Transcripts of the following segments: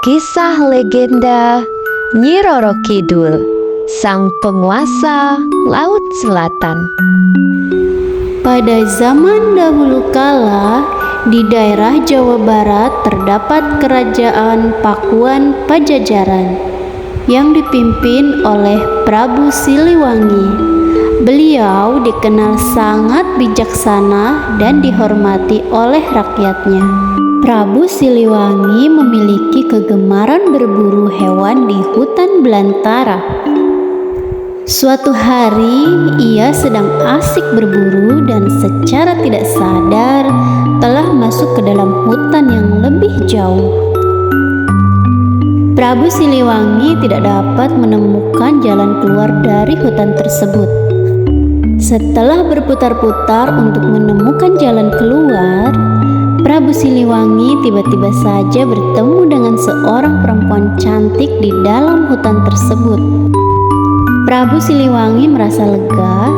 Kisah legenda Nyi Roro Kidul, sang penguasa Laut Selatan. Pada zaman dahulu kala, di daerah Jawa Barat terdapat kerajaan Pakuan Pajajaran yang dipimpin oleh Prabu Siliwangi. Beliau dikenal sangat bijaksana dan dihormati oleh rakyatnya. Prabu Siliwangi memiliki kegemaran berburu hewan di hutan belantara. Suatu hari, ia sedang asik berburu dan secara tidak sadar telah masuk ke dalam hutan yang lebih jauh. Prabu Siliwangi tidak dapat menemukan jalan keluar dari hutan tersebut. Setelah berputar-putar untuk menemukan jalan keluar, Prabu Siliwangi tiba-tiba saja bertemu dengan seorang perempuan cantik di dalam hutan tersebut. Prabu Siliwangi merasa lega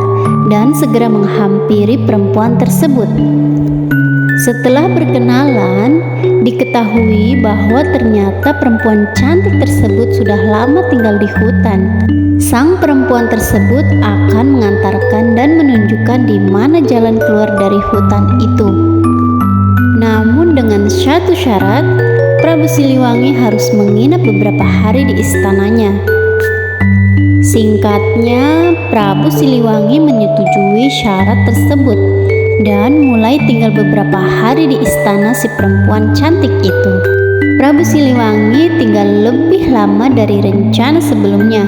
dan segera menghampiri perempuan tersebut. Setelah berkenalan, diketahui bahwa ternyata perempuan cantik tersebut sudah lama tinggal di hutan. Sang perempuan tersebut akan mengantarkan dan menunjukkan di mana jalan keluar dari hutan itu. Namun dengan satu syarat, Prabu Siliwangi harus menginap beberapa hari di istananya. Singkatnya, Prabu Siliwangi menyetujui syarat tersebut dan mulai tinggal beberapa hari di istana si perempuan cantik itu. Prabu Siliwangi tinggal lebih lama dari rencana sebelumnya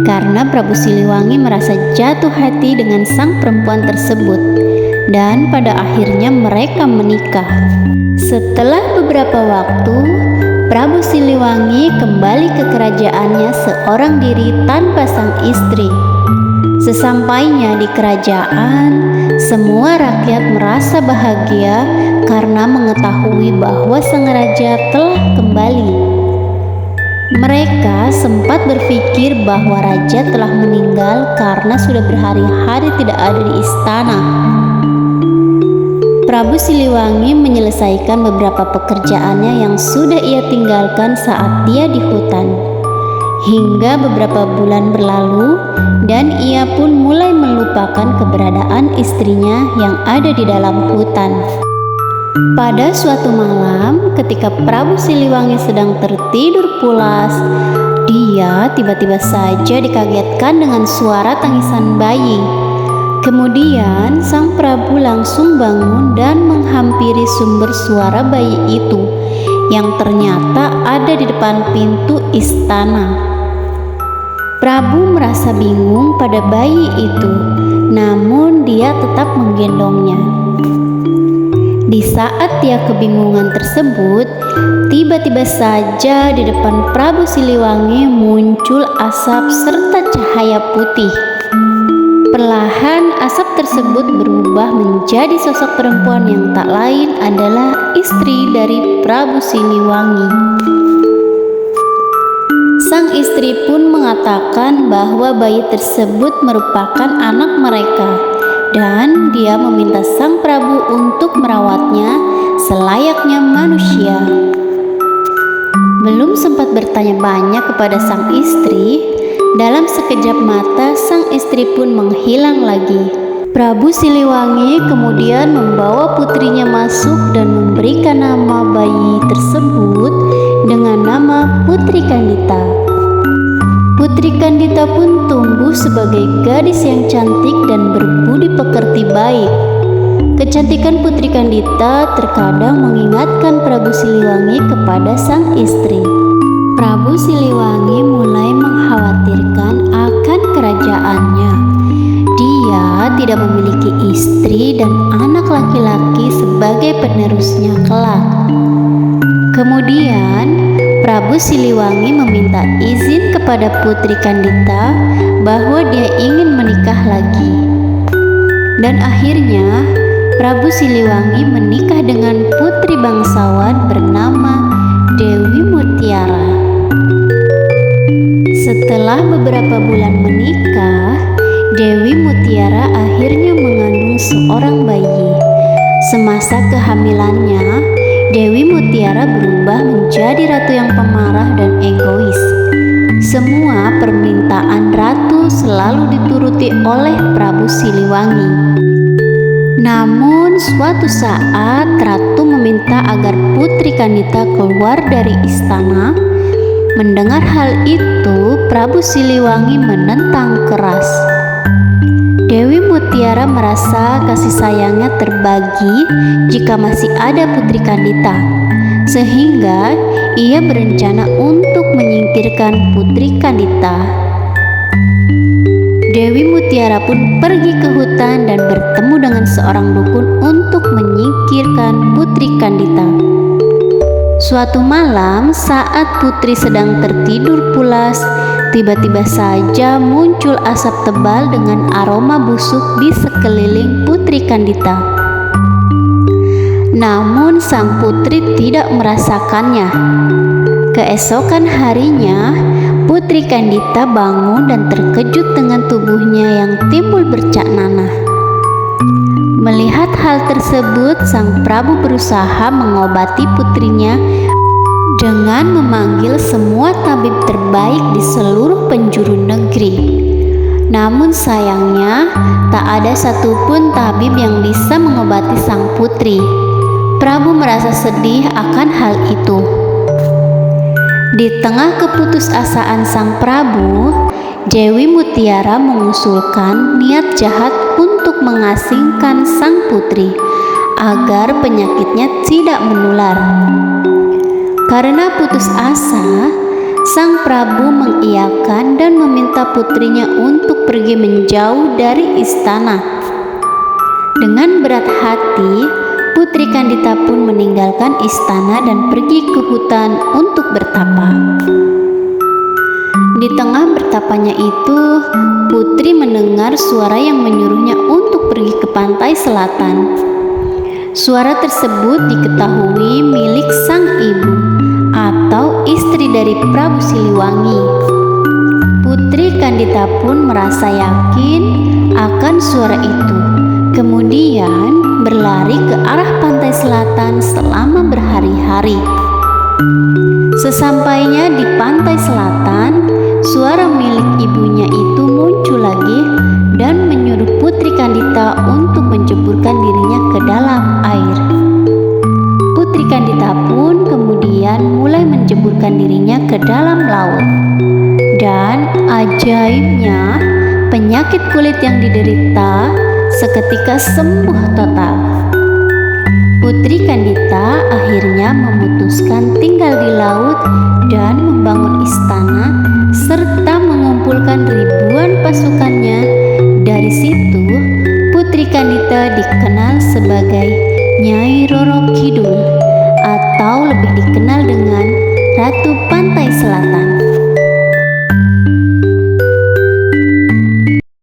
karena Prabu Siliwangi merasa jatuh hati dengan sang perempuan tersebut, dan pada akhirnya mereka menikah. Setelah beberapa waktu, Prabu Siliwangi kembali ke kerajaannya seorang diri tanpa sang istri. Sesampainya di kerajaan, semua rakyat merasa bahagia karena mengetahui bahwa sang raja telah kembali. Mereka sempat berpikir bahwa raja telah meninggal karena sudah berhari-hari tidak ada di istana. Prabu Siliwangi menyelesaikan beberapa pekerjaannya yang sudah ia tinggalkan saat dia di hutan. Hingga beberapa bulan berlalu dan ia pun mulai melupakan keberadaan istrinya yang ada di dalam hutan. Pada suatu malam, ketika Prabu Siliwangi sedang tertidur pulas, dia tiba-tiba saja dikagetkan dengan suara tangisan bayi. Kemudian sang Prabu langsung bangun dan menghampiri sumber suara bayi itu yang ternyata ada di depan pintu istana. Prabu merasa bingung pada bayi itu, namun dia tetap menggendongnya. Di saat dia kebingungan tersebut, tiba-tiba saja di depan Prabu Siliwangi muncul asap serta cahaya putih. Perlahan asap tersebut berubah menjadi sosok perempuan yang tak lain adalah istri dari Prabu Siliwangi. Sang istri pun mengatakan bahwa bayi tersebut merupakan anak mereka, dan dia meminta sang Prabu untuk merawatnya selayaknya manusia. Belum sempat bertanya banyak kepada sang istri, dalam sekejap mata sang istri pun menghilang lagi. Prabu Siliwangi kemudian membawa putrinya masuk dan memberikan nama bayi tersebut dengan nama Putri Kandita. Putri Kandita pun tumbuh sebagai gadis yang cantik dan berbudi pekerti baik. Kecantikan Putri Kandita terkadang mengingatkan Prabu Siliwangi kepada sang istri. Prabu Siliwangi mulai mengkhawatirkan akan kerajaannya. Dia tidak memiliki istri dan anak laki-laki sebagai penerusnya kelak. Kemudian Prabu Siliwangi meminta izin kepada Putri Kandita bahwa dia ingin menikah lagi. Dan akhirnya Prabu Siliwangi menikah dengan putri bangsawan bernama Dewi Mutiara. Setelah beberapa bulan menikah, Dewi Mutiara akhirnya mengandung seorang bayi. Semasa kehamilannya, Dewi Mutiara berubah menjadi ratu yang pemarah dan egois. Semua permintaan ratu selalu dituruti oleh Prabu Siliwangi. Namun suatu saat ratu meminta agar Putri Kandita keluar dari istana. Mendengar hal itu, Prabu Siliwangi menentang keras. Dewi Mutiara merasa kasih sayangnya terbagi jika masih ada Putri Kandita, sehingga ia berencana untuk menyingkirkan Putri Kandita. Dewi Mutiara pun pergi ke hutan dan bertemu dengan seorang dukun untuk menyingkirkan Putri Kandita. Suatu malam saat Putri sedang tertidur pulas, tiba-tiba saja muncul asap tebal dengan aroma busuk di sekeliling Putri Kandita. Namun sang putri tidak merasakannya. Keesokan harinya, Putri Kandita bangun dan terkejut dengan tubuhnya yang timbul bercak nanah. Melihat hal tersebut, sang Prabu berusaha mengobati putrinya dengan memanggil semua tabib terbaik di seluruh penjuru negeri. Namun sayangnya, tak ada satupun tabib yang bisa mengobati sang putri. Prabu merasa sedih akan hal itu. Di tengah keputusasaan sang Prabu, Dewi Mutiara mengusulkan niat jahat untuk mengasingkan sang putri agar penyakitnya tidak menular. Karena putus asa, sang Prabu mengiyakan dan meminta putrinya untuk pergi menjauh dari istana. Dengan berat hati, Putri Kandita pun meninggalkan istana dan pergi ke hutan untuk bertapa. Di tengah bertapanya itu, Putri mendengar suara yang menyuruhnya untuk pergi ke pantai selatan. Suara tersebut diketahui milik sang ibu atau istri dari Prabu Siliwangi. Putri Kandita pun merasa yakin akan suara itu. Kemudian berlari ke arah pantai selatan selama berhari-hari. Sesampainya di pantai selatan, suara milik ibunya itu muncul lagi dan menyuruh Putri Kandita untuk menjeburkan dirinya ke dalam air. Putri Kandita pun kemudian mulai menjeburkan dirinya ke dalam laut. Dan ajaibnya, penyakit kulit yang diderita seketika sembuh total. Putri Kandita akhirnya memutuskan tinggal di laut dan membangun istana serta mengumpulkan ribuan pasukannya. Dari situ, Putri Kandita dikenal sebagai Nyai Roro Kidul atau lebih dikenal dengan Ratu Pantai Selatan.